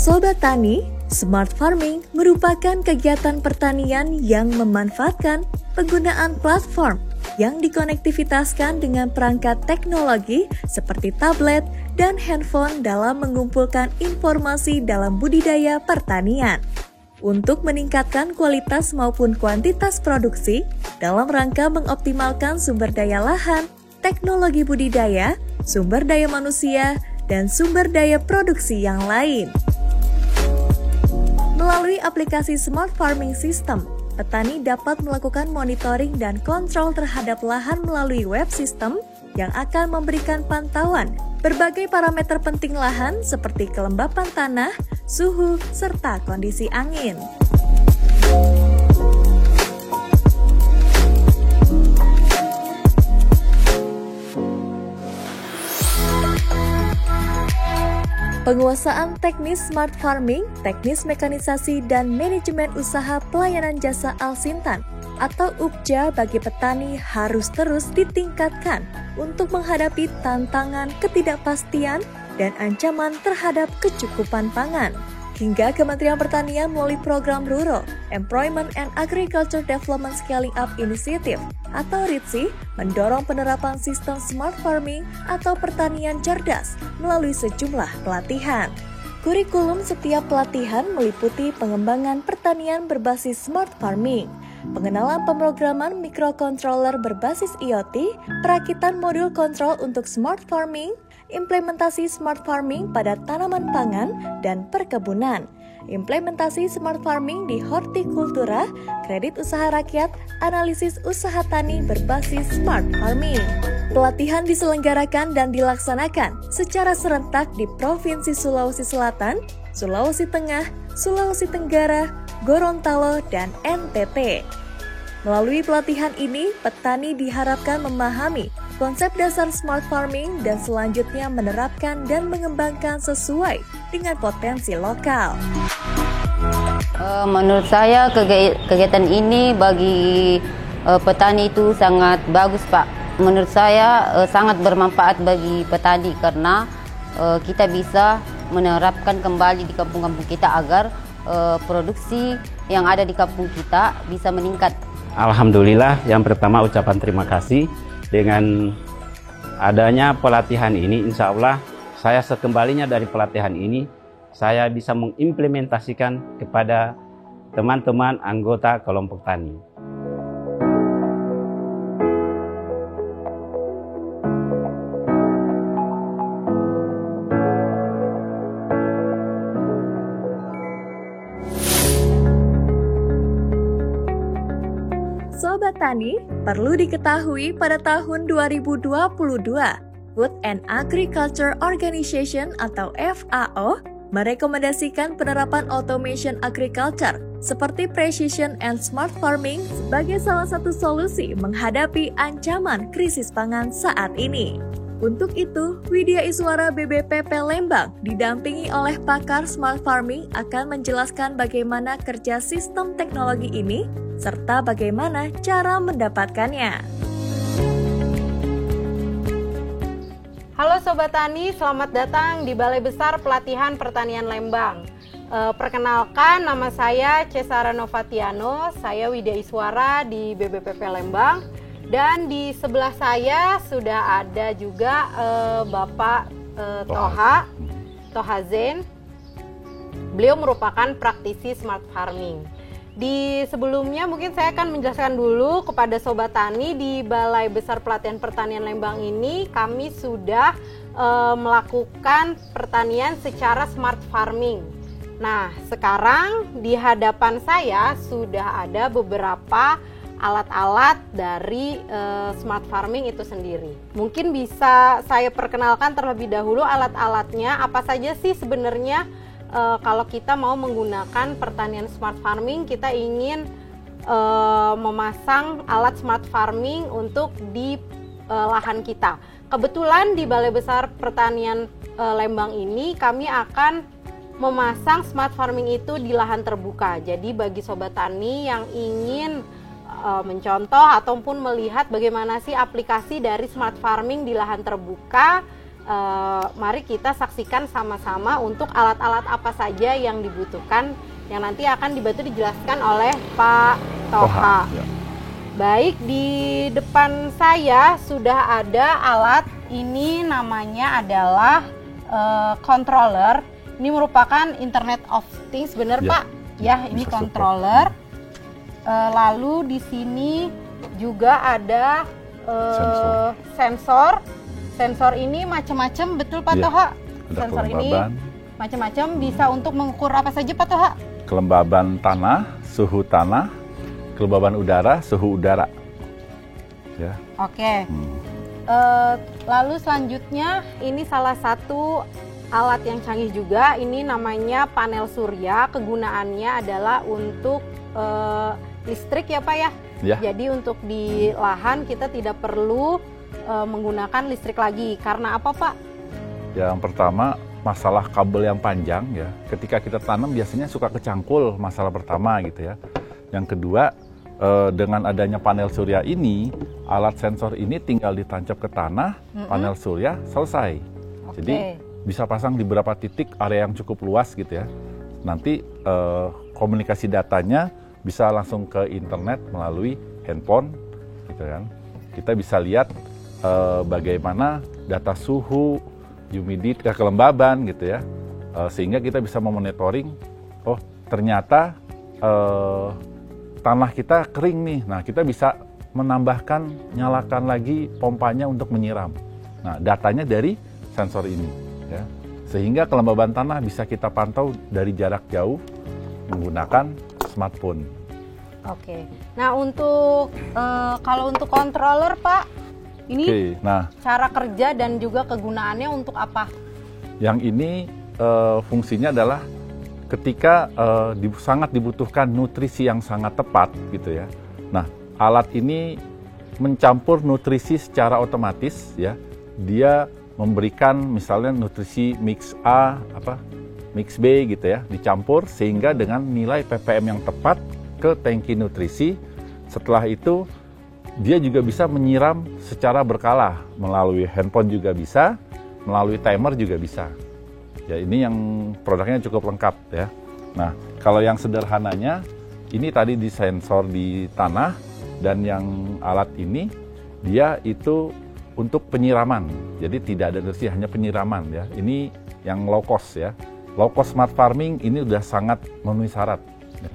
Sobat Tani, Smart Farming merupakan kegiatan pertanian yang memanfaatkan penggunaan platform yang dikonektivitaskan dengan perangkat teknologi seperti tablet dan handphone dalam mengumpulkan informasi dalam budidaya pertanian. Untuk meningkatkan kualitas maupun kuantitas produksi dalam rangka mengoptimalkan sumber daya lahan, teknologi budidaya, sumber daya manusia, dan sumber daya produksi yang lain. Melalui aplikasi Smart Farming System, petani dapat melakukan monitoring dan kontrol terhadap lahan melalui web system yang akan memberikan pantauan berbagai parameter penting lahan seperti kelembapan tanah, suhu, serta kondisi angin. Penguasaan teknis smart farming, teknis mekanisasi dan manajemen usaha pelayanan jasa Alsintan atau UPJA bagi petani harus terus ditingkatkan untuk menghadapi tantangan ketidakpastian dan ancaman terhadap kecukupan pangan. Hingga Kementerian Pertanian melalui program RURO, Employment and Agriculture Development Scaling Up Initiative atau RITSI, mendorong penerapan sistem smart farming atau pertanian cerdas melalui sejumlah pelatihan. Kurikulum setiap pelatihan meliputi pengembangan pertanian berbasis smart farming, pengenalan pemrograman microcontroller berbasis IoT, perakitan modul kontrol untuk smart farming, implementasi smart farming pada tanaman pangan dan perkebunan, implementasi smart farming di hortikultura, kredit usaha rakyat, analisis usaha tani berbasis smart farming. Pelatihan diselenggarakan dan dilaksanakan secara serentak di Provinsi Sulawesi Selatan, Sulawesi Tengah, Sulawesi Tenggara, Gorontalo, dan NTT. Melalui pelatihan ini, petani diharapkan memahami konsep dasar smart farming dan selanjutnya menerapkan dan mengembangkan sesuai dengan potensi lokal. Menurut saya kegiatan ini bagi petani itu sangat bagus, Pak. Menurut saya sangat bermanfaat bagi petani karena kita bisa menerapkan kembali di kampung-kampung kita agar produksi yang ada di kampung kita bisa meningkat. Alhamdulillah, yang pertama ucapan terima kasih. Dengan adanya pelatihan ini, insya Allah saya sekembalinya dari pelatihan ini, saya bisa mengimplementasikan kepada teman-teman anggota kelompok tani. Sobat Tani, perlu diketahui pada tahun 2022, Food and Agriculture Organization atau FAO merekomendasikan penerapan automation agriculture seperti precision and smart farming sebagai salah satu solusi menghadapi ancaman krisis pangan saat ini. Untuk itu, Widya Iswara BBPP Lembang didampingi oleh pakar smart farming akan menjelaskan bagaimana kerja sistem teknologi ini serta bagaimana cara mendapatkannya. Halo Sobat Tani, selamat datang di Balai Besar Pelatihan Pertanian Lembang. Perkenalkan, nama saya Cesara Novatiano, saya Widya Iswara di BBPP Lembang. Dan di sebelah saya sudah ada juga Bapak Toha Zain. Beliau merupakan praktisi smart farming. Di sebelumnya mungkin saya akan menjelaskan dulu kepada Sobat Tani, di Balai Besar Pelatihan Pertanian Lembang ini kami sudah melakukan pertanian secara smart farming. Nah, sekarang di hadapan saya sudah ada beberapa alat-alat dari smart farming itu sendiri. Mungkin bisa saya perkenalkan terlebih dahulu alat-alatnya. Apa saja sih sebenarnya kalau kita mau menggunakan pertanian smart farming, kita ingin memasang alat smart farming untuk di lahan kita. Kebetulan di Balai Besar Pertanian Lembang ini kami akan memasang smart farming itu di lahan terbuka. Jadi bagi Sobat Tani yang ingin mencontoh ataupun melihat bagaimana sih aplikasi dari smart farming di lahan terbuka, mari kita saksikan sama-sama untuk alat-alat apa saja yang dibutuhkan yang nanti akan dibantu dijelaskan oleh Pak Toha. Ya. Baik, di depan saya sudah ada alat, ini namanya adalah controller. Ini merupakan Internet of Things, benar Ya. Pak? Ya, ini Bisa controller. Lalu di sini juga ada sensor. Sensor ini macam-macam, betul Pak Ya. Toha? Ada Sensor ini kelembaban, macam-macam, bisa untuk mengukur apa saja Pak Toha? kelembaban tanah, suhu tanah, kelembaban udara, suhu udara. Ya. Oke. Hmm. Lalu selanjutnya ini salah satu alat yang canggih juga. Ini namanya panel surya. Kegunaannya adalah untuk listrik ya Pak ya. Ya. Jadi untuk di lahan kita tidak perlu menggunakan listrik lagi. Karena apa Pak? Yang pertama, masalah kabel yang panjang ya. Ketika kita tanam biasanya suka kecangkul, masalah pertama gitu ya. Yang kedua, dengan adanya panel surya ini, alat sensor ini tinggal ditancap ke tanah, panel surya selesai. Oke. Jadi bisa pasang di beberapa titik area yang cukup luas gitu ya. Nanti komunikasi datanya bisa langsung ke internet melalui handphone gitu kan. Kita bisa lihat bagaimana data suhu, humidity, kelembaban gitu ya. Sehingga kita bisa memonitoring, oh ternyata tanah kita kering nih. Nah, kita bisa menambahkan, nyalakan lagi pompanya untuk menyiram. Nah, datanya dari sensor ini ya. Sehingga kelembaban tanah bisa kita pantau dari jarak jauh menggunakan smartphone. Oke. Nah, untuk kalau untuk controller Pak, ini Oke, nah cara kerja dan juga kegunaannya untuk apa? yang ini fungsinya adalah ketika sangat dibutuhkan nutrisi yang sangat tepat gitu ya. Nah, alat ini mencampur nutrisi secara otomatis ya. Dia memberikan misalnya nutrisi mix A, mix B gitu ya, dicampur sehingga dengan nilai ppm yang tepat ke tangki nutrisi. Setelah itu dia juga bisa menyiram secara berkala melalui handphone juga bisa, melalui timer juga bisa. Ya, ini yang produknya cukup lengkap ya. Nah, kalau yang sederhananya ini tadi di sensor di tanah, dan yang alat ini dia itu untuk penyiraman. Jadi tidak ada nutrisi, hanya penyiraman ya. Ini yang low cost ya. Low cost smart farming ini udah sangat memenuhi syarat. Ya.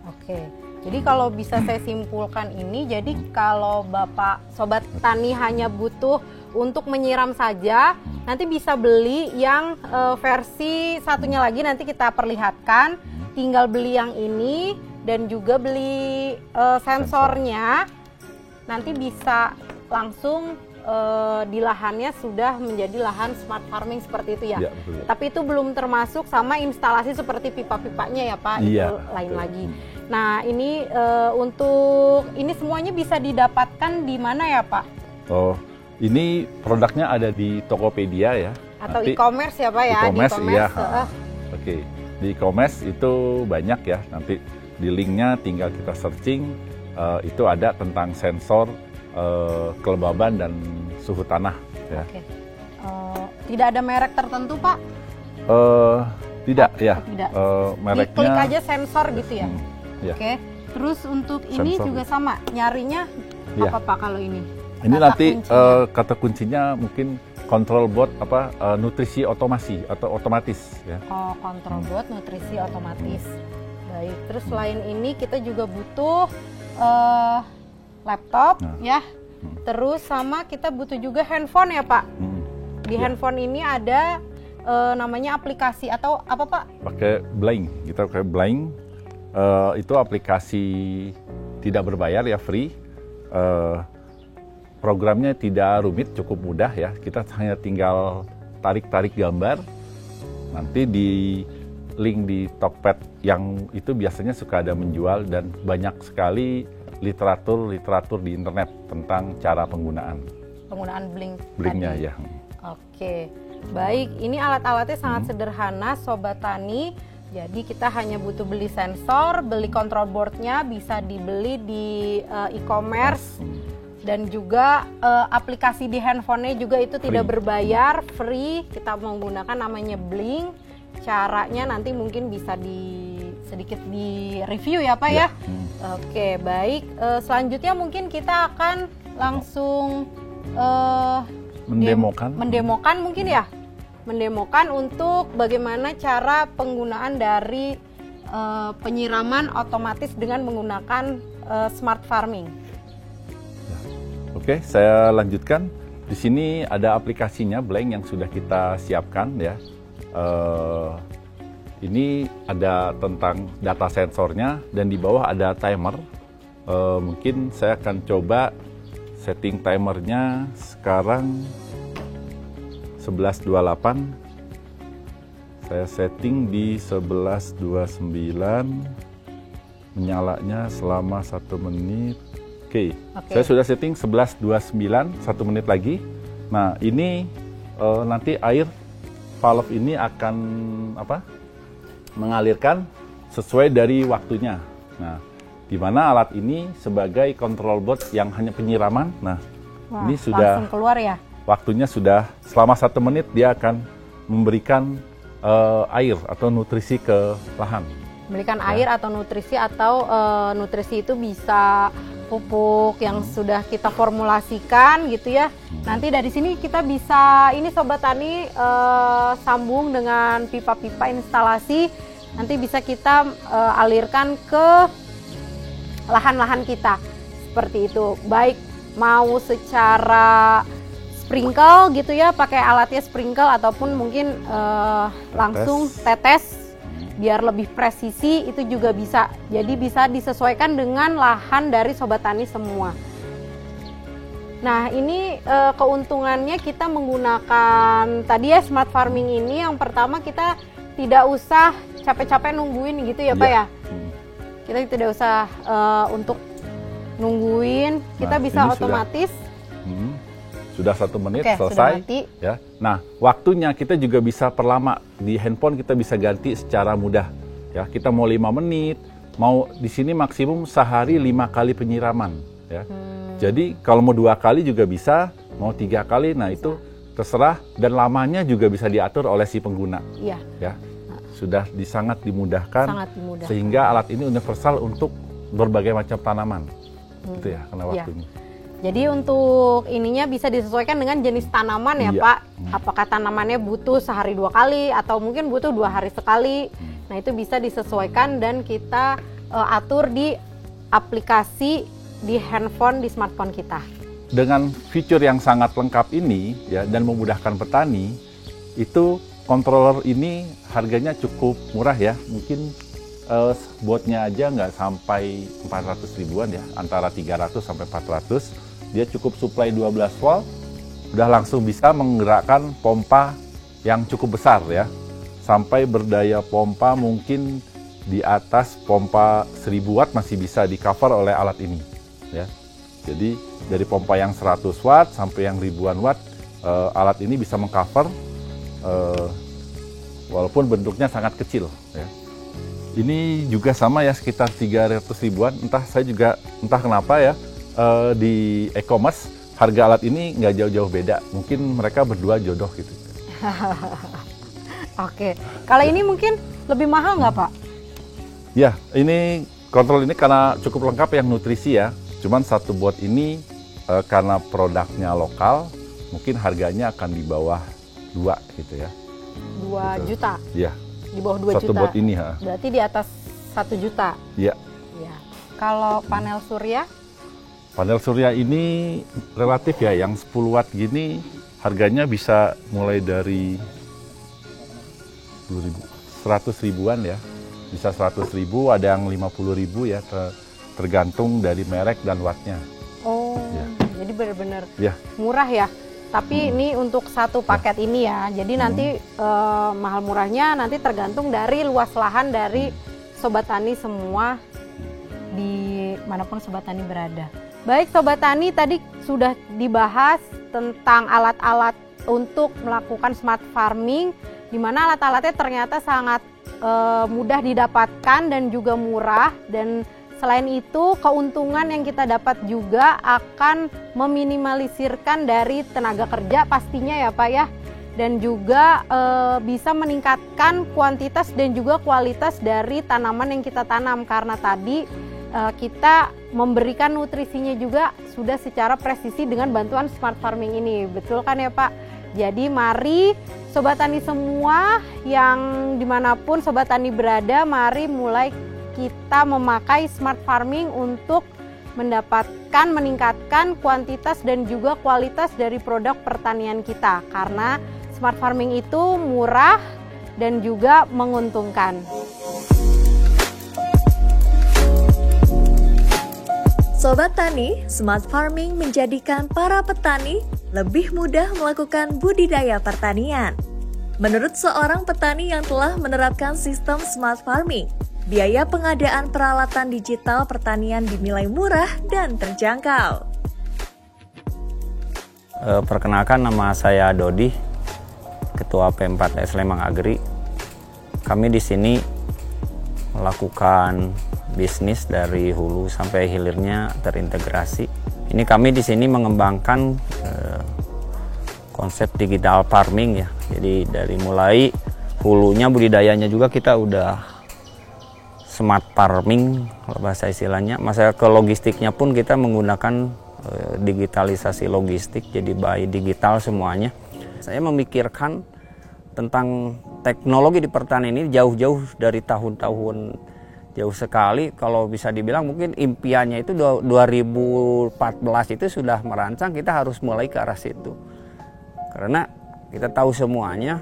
Oke. Jadi kalau bisa saya simpulkan ini, jadi kalau Bapak Sobat Tani hanya butuh untuk menyiram saja, nanti bisa beli yang versi satunya lagi, nanti kita perlihatkan. Tinggal beli yang ini dan juga beli sensornya, nanti bisa langsung di lahannya sudah menjadi lahan smart farming seperti itu ya. Ya, betul. Tapi itu belum termasuk sama instalasi seperti pipa-pipanya ya Pak, Iya, itu lain betul. lagi. Nah, ini untuk ini semuanya bisa didapatkan di mana ya Pak? Oh, ini produknya ada di Tokopedia ya. Atau Nanti e-commerce ya Pak ya? Di e-commerce, iya. heeh. Oke, di e-commerce itu banyak ya. Nanti di linknya tinggal kita searching. Itu ada tentang sensor kelembaban dan suhu tanah. Ya. Oke. Tidak ada merek tertentu Pak? Tidak ya. Tidak. Mereknya. Diklik aja sensor gitu ya? Ya. Oke. Terus untuk ini Sensor. juga sama, nyarinya Iya. apa Pak kalau ini? Ini Kata nanti kuncinya. kata kuncinya mungkin control board nutrisi otomasi atau otomatis ya. Oh, control board nutrisi otomatis. Baik. Terus selain ini kita juga butuh laptop Nah. ya. Terus sama kita butuh juga handphone ya Pak. Di Ya. handphone ini ada namanya aplikasi atau apa Pak? Pakai Blank, kita pakai Blank. Itu aplikasi tidak berbayar ya, free. Programnya tidak rumit, cukup mudah ya. Kita hanya tinggal tarik-tarik gambar. Nanti di link di Tokped yang itu biasanya suka ada menjual, dan banyak sekali literatur di internet tentang cara penggunaan Penggunaan Blinknya tadi. ya. Oke, baik. Ini alat-alatnya sangat sederhana, Sobat Tani. Jadi kita hanya butuh beli sensor, beli control boardnya, bisa dibeli di e-commerce. Dan juga aplikasi di handphonenya juga itu tidak berbayar, free. Kita menggunakan namanya Blink. Caranya nanti mungkin bisa sedikit di review ya Pak ya. Oke, baik. Selanjutnya mungkin kita akan langsung mendemokan mungkin ya. Mendemokan untuk bagaimana cara penggunaan dari penyiraman otomatis dengan menggunakan smart farming. Oke, saya lanjutkan. Di sini ada aplikasinya Blink yang sudah kita siapkan ya. Ini ada tentang data sensornya dan di bawah ada timer. Mungkin saya akan coba setting timernya sekarang 11.28. Saya setting di 11.29. Menyalanya selama 1 menit. Oke. Saya sudah setting 11.29, 1 menit lagi. Nah, ini nanti air valve ini akan mengalirkan sesuai dari waktunya. Nah, di mana alat ini sebagai control board yang hanya penyiraman. Nah, ini sudah langsung keluar ya. Waktunya sudah selama 1 menit dia akan memberikan air atau nutrisi ke lahan. Memberikan air atau nutrisi nutrisi itu bisa pupuk yang sudah kita formulasikan gitu ya. Nanti dari sini kita bisa Sobat Tani sambung dengan pipa-pipa instalasi. Nanti bisa kita alirkan ke lahan-lahan kita seperti itu. Baik mau secara sprinkle gitu ya, pakai alatnya sprinkle ataupun mungkin langsung tetes. Biar lebih presisi itu juga bisa. Jadi bisa disesuaikan dengan lahan dari Sobat Tani semua. Nah, ini keuntungannya kita menggunakan tadi ya smart farming ini. Yang pertama kita tidak usah capek-capek nungguin gitu ya Pak ya. Kita tidak usah untuk nungguin. Kita bisa otomatis. Sudah 1 menit selesai. Ya. Nah, waktunya kita juga bisa perlama. Di handphone kita bisa ganti secara mudah. Ya, kita mau 5 menit, mau di sini maksimum sehari 5 kali penyiraman. Ya. Jadi kalau mau 2 kali juga bisa, mau 3 kali, nah itu terserah dan lamanya juga bisa diatur oleh si pengguna. Iya. Ya, sudah sangat dimudahkan. Sangat dimudahkan. Sehingga alat ini universal untuk berbagai macam tanaman. Gitu ya, karena waktunya. Jadi untuk ininya bisa disesuaikan dengan jenis tanaman ya Pak. Apakah tanamannya butuh sehari 2 kali atau mungkin butuh 2 hari sekali. Nah itu bisa disesuaikan dan kita atur di aplikasi di handphone, di smartphone kita. Dengan fitur yang sangat lengkap ini ya dan memudahkan petani, itu controller ini harganya cukup murah ya. Mungkin botnya aja nggak sampai 400 ribuan ya, antara 300 sampai 400. Dia cukup supply 12 volt, udah langsung bisa menggerakkan pompa yang cukup besar ya. Sampai berdaya pompa mungkin di atas pompa 1000 watt masih bisa di cover oleh alat ini ya. Jadi dari pompa yang 100 watt sampai yang ribuan watt, alat ini bisa mengcover walaupun bentuknya sangat kecil ya. Ini juga sama ya, sekitar 300 ribuan. Entah kenapa ya, di e-commerce harga alat ini nggak jauh-jauh beda. Mungkin mereka berdua jodoh gitu. Oke, kalau ini mungkin lebih mahal nggak Pak? Ya, ini kontrol ini karena cukup lengkap yang nutrisi ya. Cuman satu bot ini karena produknya lokal, mungkin harganya akan di bawah 2 gitu ya. 2 juta? Iya. Di bawah 2 juta. Satu bot ini ha. Berarti di atas 1 juta? Iya. Iya. Kalau panel surya? Panel surya ini relatif ya, yang 10 watt gini harganya bisa mulai dari 100 ribuan ya. Bisa 100 ribu, ada yang 50 ribu ya, tergantung dari merek dan wattnya. Oh, ya. Jadi benar-benar murah ya. Tapi ini untuk satu paket ini ya. Jadi nanti mahal murahnya nanti tergantung dari luas lahan dari Sobat Tani semua di manapun Sobat Tani berada. Baik Sobat Tani, tadi sudah dibahas tentang alat-alat untuk melakukan smart farming, di mana alat-alatnya ternyata sangat mudah didapatkan dan juga murah, dan Selain itu, keuntungan yang kita dapat juga akan meminimalisirkan dari tenaga kerja pastinya ya Pak ya. Dan juga bisa meningkatkan kuantitas dan juga kualitas dari tanaman yang kita tanam. Karena tadi kita memberikan nutrisinya juga sudah secara presisi dengan bantuan smart farming ini. Betul kan ya Pak? Jadi mari Sobat Tani semua yang dimanapun Sobat Tani berada, mari mulai kita memakai smart farming untuk meningkatkan kuantitas dan juga kualitas dari produk pertanian kita. Karena smart farming itu murah dan juga menguntungkan. Sobat Tani, smart farming menjadikan para petani lebih mudah melakukan budidaya pertanian. Menurut seorang petani yang telah menerapkan sistem smart farming, biaya pengadaan peralatan digital pertanian dinilai murah dan terjangkau. Perkenalkan, nama saya Dodi, Ketua P4S Lembang Agri. Kami di sini melakukan bisnis dari hulu sampai hilirnya terintegrasi. Ini kami di sini mengembangkan konsep digital farming ya. Jadi dari mulai hulunya budidayanya juga kita udah smart farming kalau bahasa istilahnya. Masalah ke logistiknya pun kita menggunakan digitalisasi logistik, jadi by digital semuanya. Saya memikirkan tentang teknologi di pertanian ini jauh-jauh dari tahun-tahun jauh sekali. Kalau bisa dibilang mungkin impiannya itu 2014 itu sudah merancang kita harus mulai ke arah situ. Karena kita tahu semuanya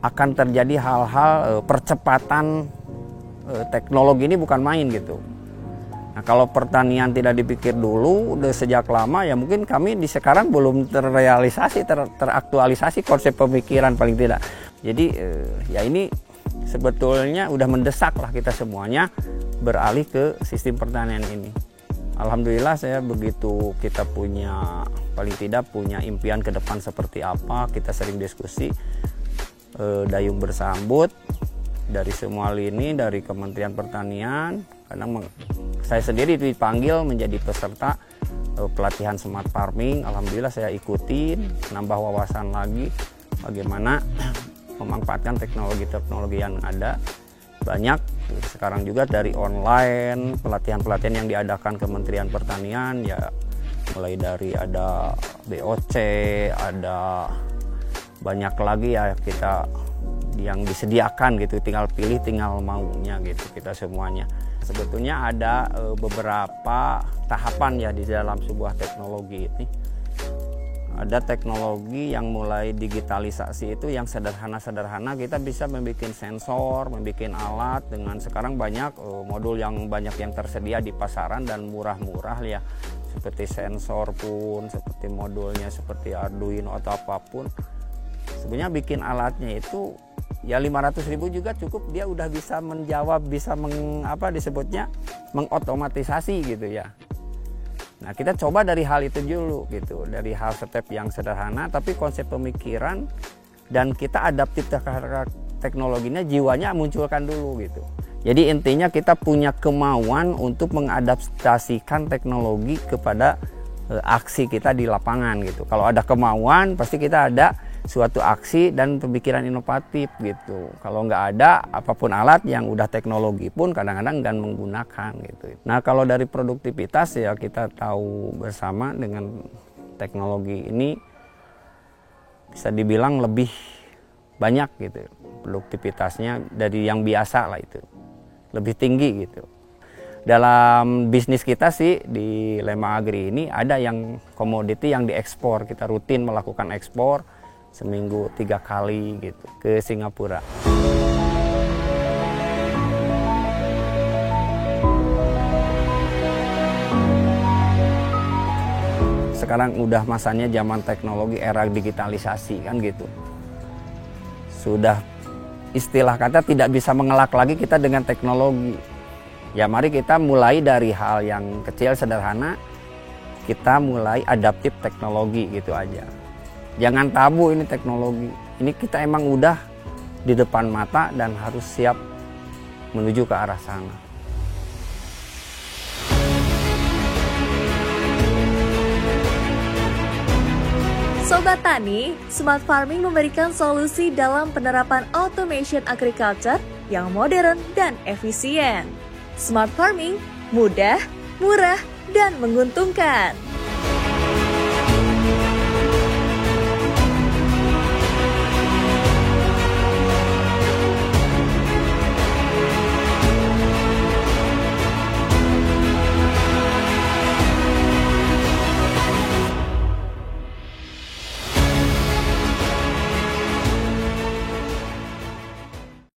akan terjadi hal-hal percepatan teknologi ini bukan main gitu. Nah, kalau pertanian tidak dipikir dulu udah sejak lama ya mungkin kami di sekarang belum terrealisasi, teraktualisasi konsep pemikiran paling tidak. Jadi ya ini sebetulnya udah mendesak lah kita semuanya beralih ke sistem pertanian ini. Alhamdulillah saya begitu kita punya paling tidak punya impian ke depan seperti apa, kita sering diskusi, dayung bersambut dari semua lini, dari Kementerian Pertanian. Kadang saya sendiri dipanggil menjadi peserta pelatihan smart farming. Alhamdulillah saya ikutin, nambah wawasan lagi bagaimana memanfaatkan teknologi-teknologi yang ada. Banyak sekarang juga dari online, pelatihan-pelatihan yang diadakan Kementerian Pertanian ya, mulai dari ada BOC, ada banyak lagi ya kita yang disediakan gitu, tinggal pilih, tinggal maunya gitu kita semuanya. Sebetulnya ada beberapa tahapan ya di dalam sebuah teknologi ini. Ada teknologi yang mulai digitalisasi itu yang sederhana-sederhana, kita bisa membuat sensor, membuat alat dengan sekarang banyak modul yang banyak yang tersedia di pasaran dan murah-murah ya. Seperti sensor pun, seperti modulnya, seperti Arduino atau apapun. Sebenarnya bikin alatnya itu ya 500.000 juga cukup, dia udah bisa menjawab, bisa disebutnya mengotomatisasi gitu ya. Nah kita coba dari hal itu dulu gitu, dari hal step yang sederhana tapi konsep pemikiran dan kita adaptif terhadap teknologinya, jiwanya munculkan dulu gitu. Jadi intinya kita punya kemauan untuk mengadaptasikan teknologi kepada aksi kita di lapangan gitu. Kalau ada kemauan pasti kita ada suatu aksi dan pemikiran inovatif gitu. Kalau nggak ada apapun alat yang udah teknologi pun kadang-kadang nggak menggunakan gitu. Nah kalau dari produktivitas ya kita tahu bersama dengan teknologi ini bisa dibilang lebih banyak gitu produktivitasnya dari yang biasa lah, itu lebih tinggi gitu. Dalam bisnis kita sih di Lembang Agri ini ada yang komoditi yang diekspor, kita rutin melakukan ekspor seminggu 3 kali gitu ke Singapura. Sekarang udah masanya zaman teknologi, era digitalisasi kan gitu. Sudah istilah kata tidak bisa mengelak lagi kita dengan teknologi. Ya mari kita mulai dari hal yang kecil sederhana, kita mulai adaptif teknologi gitu aja. Jangan tabu ini teknologi. Ini kita emang udah di depan mata dan harus siap menuju ke arah sana. Sobat Tani, Smart Farming memberikan solusi dalam penerapan automation agriculture yang modern dan efisien. Smart Farming mudah, murah, dan menguntungkan.